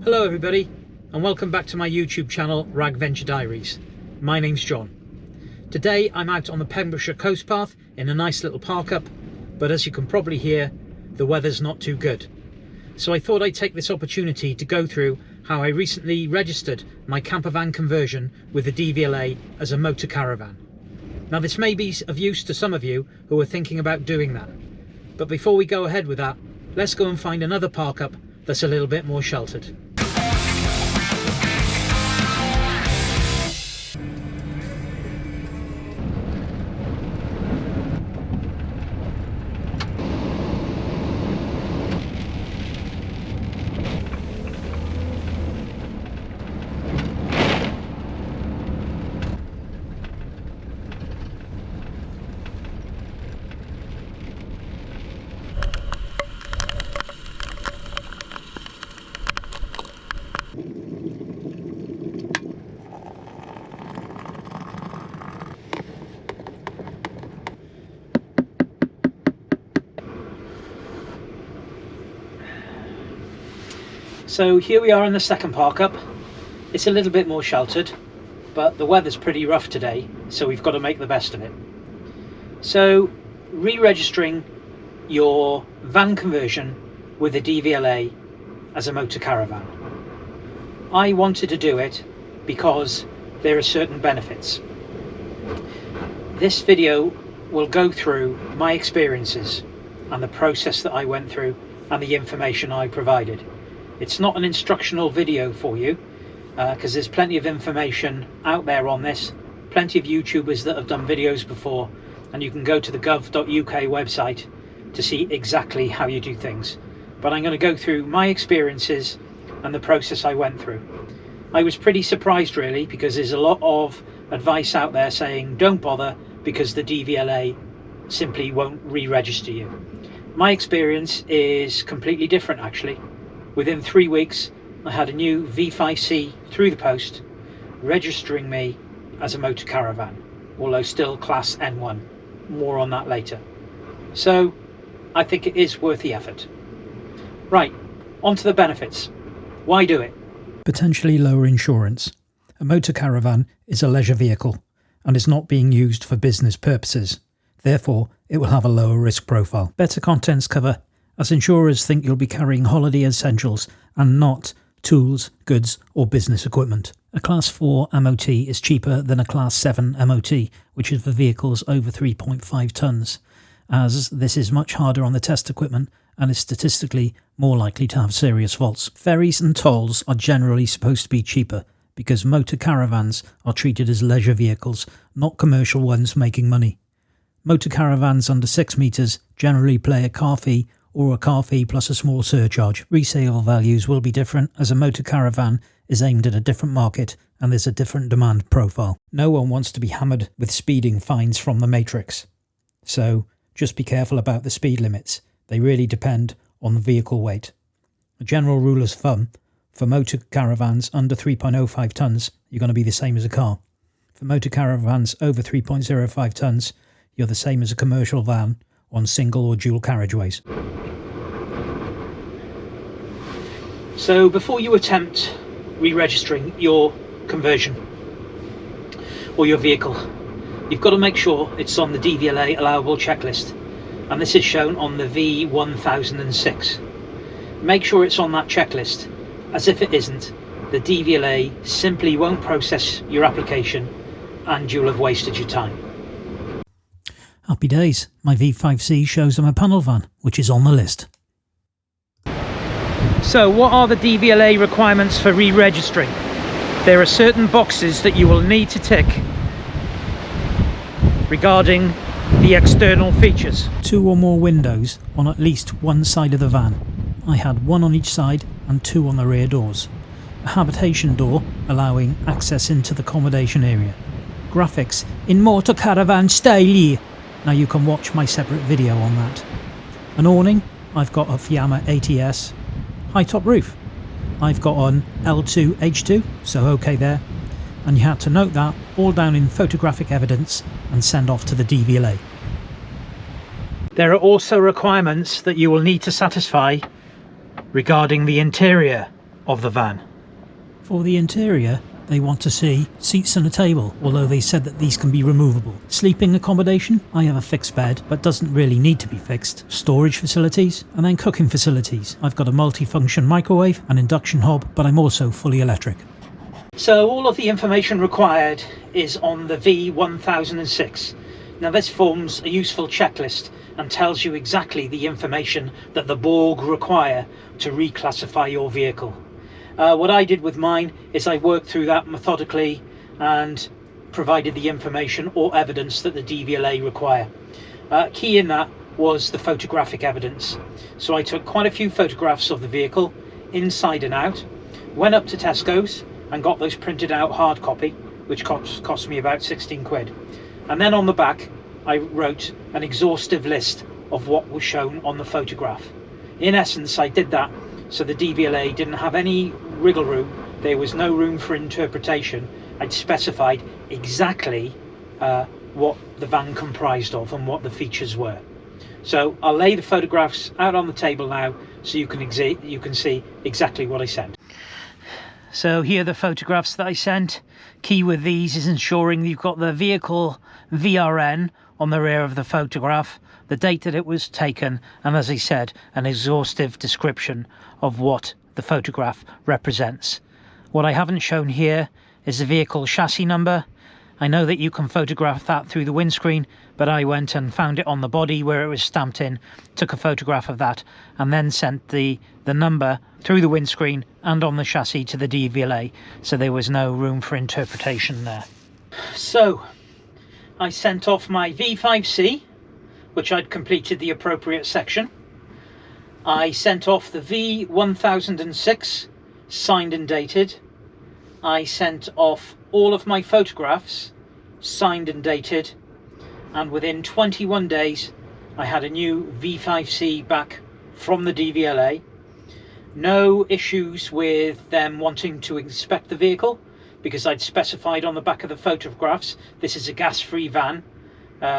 Hello everybody, and welcome back to my YouTube channel Rag-venturediaries. My name's John. Today I'm out on the Pembrokeshire coast path in a nice little park up, but as you can probably hear, the weather's not too good. So I thought I'd take this opportunity to go through how I recently registered my campervan conversion with the DVLA as a motor caravan. Now this may be of use to some of you who are thinking about doing that, but before we go ahead with that, let's go and find another park up that's a little bit more sheltered. So here we are in the second park up. It's a little bit more sheltered, but the weather's pretty rough today, so we've got to make the best of it. So re-registering your van conversion with a DVLA as a motor caravan. I wanted to do it because there are certain benefits. This video will go through my experiences and the process that I went through and the information I provided. It's not an instructional video for you because there's plenty of information out there on this, plenty of YouTubers that have done videos before, and you can go to the gov.uk website to see exactly how you do things. But I'm going to go through my experiences and the process I went through. I was pretty surprised really, because there's a lot of advice out there saying don't bother because the DVLA simply won't re-register you. My experience is completely different actually. Within 3 weeks, I had a new V5C through the post, registering me as a motor caravan, although still class N1. More on that later. So, I think it is worth the effort. Right, on to the benefits. Why do it? Potentially lower insurance. A motor caravan is a leisure vehicle and is not being used for business purposes. Therefore, it will have a lower risk profile. Better contents cover, as insurers think you'll be carrying holiday essentials and not tools, goods or business equipment. A Class 4 MOT is cheaper than a Class 7 MOT, which is for vehicles over 3.5 tonnes, as this is much harder on the test equipment and is statistically more likely to have serious faults. Ferries and tolls are generally supposed to be cheaper because motor caravans are treated as leisure vehicles, not commercial ones making money. Motor caravans under 6 metres generally pay a car fee or a car fee plus a small surcharge. Resale values will be different as a motor caravan is aimed at a different market and there's a different demand profile. No one wants to be hammered with speeding fines from the Matrix. So just be careful about the speed limits. They really depend on the vehicle weight. A general rule of thumb, for motor caravans under 3.05 tonnes, you're going to be the same as a car. For motor caravans over 3.05 tonnes, you're the same as a commercial van on single or dual carriageways. So before you attempt re-registering your conversion or your vehicle, you've got to make sure it's on the DVLA allowable checklist, and this is shown on the V1006. Make sure it's on that checklist, as if it isn't, the DVLA simply won't process your application and you'll have wasted your time. Happy days, my V5C shows I'm a panel van, which is on the list. So what are the DVLA requirements for re-registering? There are certain boxes that you will need to tick regarding the external features. 2 or more windows on at least one side of the van. I had 1 on each side and 2 on the rear doors. A habitation door allowing access into the accommodation area. Graphics in Motor Caravan style. Now you can watch my separate video on that. An awning, I've got a Fiamma ATS. High top roof, I've got on L2H2, so okay there. And you had to note that all down in photographic evidence and send off to the DVLA. There are also requirements that you will need to satisfy regarding the interior of the van. For the interior, they want to see seats and a table, although they said that these can be removable. Sleeping accommodation, I have a fixed bed, but doesn't really need to be fixed. Storage facilities, and then cooking facilities. I've got a multi-function microwave, an induction hob, but I'm also fully electric. So all of the information required is on the V1006. Now this forms a useful checklist and tells you exactly the information that the Borg require to reclassify your vehicle. What I did with mine is I worked through that methodically and provided the information or evidence that the DVLA require. Key in that was the photographic evidence. So I took quite a few photographs of the vehicle inside and out, went up to Tesco's and got those printed out hard copy, which cost me about 16 quid. And then on the back I wrote an exhaustive list of what was shown on the photograph. In essence, I did that so the DVLA didn't have any wriggle room. There was no room for interpretation. I'd specified exactly what the van comprised of and what the features were. So I'll lay the photographs out on the table now so you can see exactly what I sent. So here are the photographs that I sent. Key with these is ensuring you've got the vehicle VRN on the rear of the photograph, the date that it was taken, and as I said, an exhaustive description of what the photograph represents. What I haven't shown here is the vehicle chassis number. I know that you can photograph that through the windscreen, but I went and found it on the body where it was stamped in, took a photograph of that, and then sent the number through the windscreen and on the chassis to the DVLA, so there was no room for interpretation there. So I sent off my V5C, which I'd completed the appropriate section. I sent off the V1006, signed and dated. I sent off all of my photographs, signed and dated. And within 21 days, I had a new V5C back from the DVLA. No issues with them wanting to inspect the vehicle, because I'd specified on the back of the photographs, this is a gas-free van,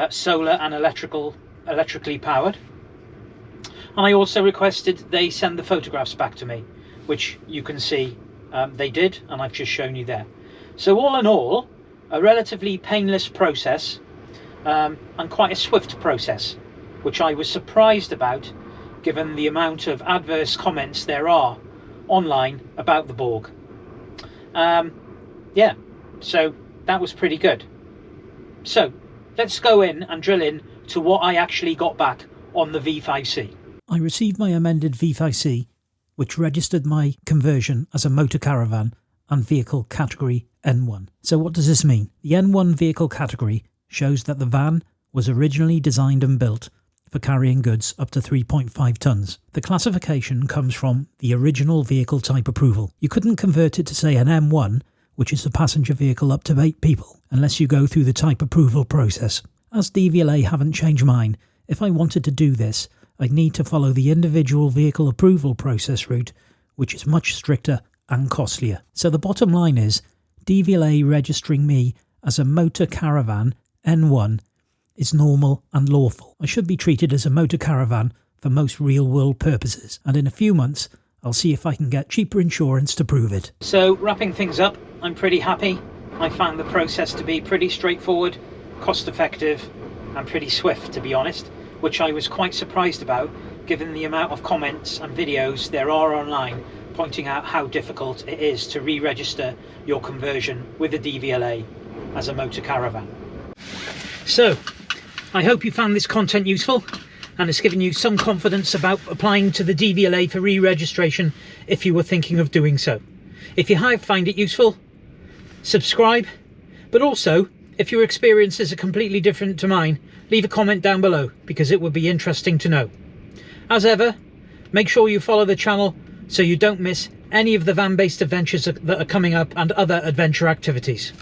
solar and electrically powered. And I also requested they send the photographs back to me, which you can see they did, and I've just shown you there. So all in all, a relatively painless process, and quite a swift process, which I was surprised about given the amount of adverse comments there are online about the Borg. Yeah, so that was pretty good. So let's go in and drill in to what I actually got back on the V5C. I received my amended V5C, which registered my conversion as a motor caravan and vehicle category N1. So what does this mean? The N1 vehicle category shows that the van was originally designed and built for carrying goods up to 3.5 tonnes. The classification comes from the original vehicle type approval. You couldn't convert it to say an M1, which is a passenger vehicle up to 8 people, unless you go through the type approval process. As DVLA haven't changed mine, if I wanted to do this, I'd need to follow the individual vehicle approval process route, which is much stricter and costlier. So the bottom line is, DVLA registering me as a motor caravan N1 is normal and lawful. I should be treated as a motor caravan for most real-world purposes, and in a few months I'll see if I can get cheaper insurance to prove it. So wrapping things up, I'm pretty happy. I found the process to be pretty straightforward, cost-effective and pretty swift, to be honest, which I was quite surprised about given the amount of comments and videos there are online pointing out how difficult it is to re-register your conversion with the DVLA as a motor caravan. So I hope you found this content useful and it's given you some confidence about applying to the DVLA for re-registration if you were thinking of doing so. If you have found it useful, subscribe, but also if your experiences are completely different to mine, leave a comment down below because it would be interesting to know. As ever, make sure you follow the channel so you don't miss any of the van-based adventures that are coming up and other adventure activities.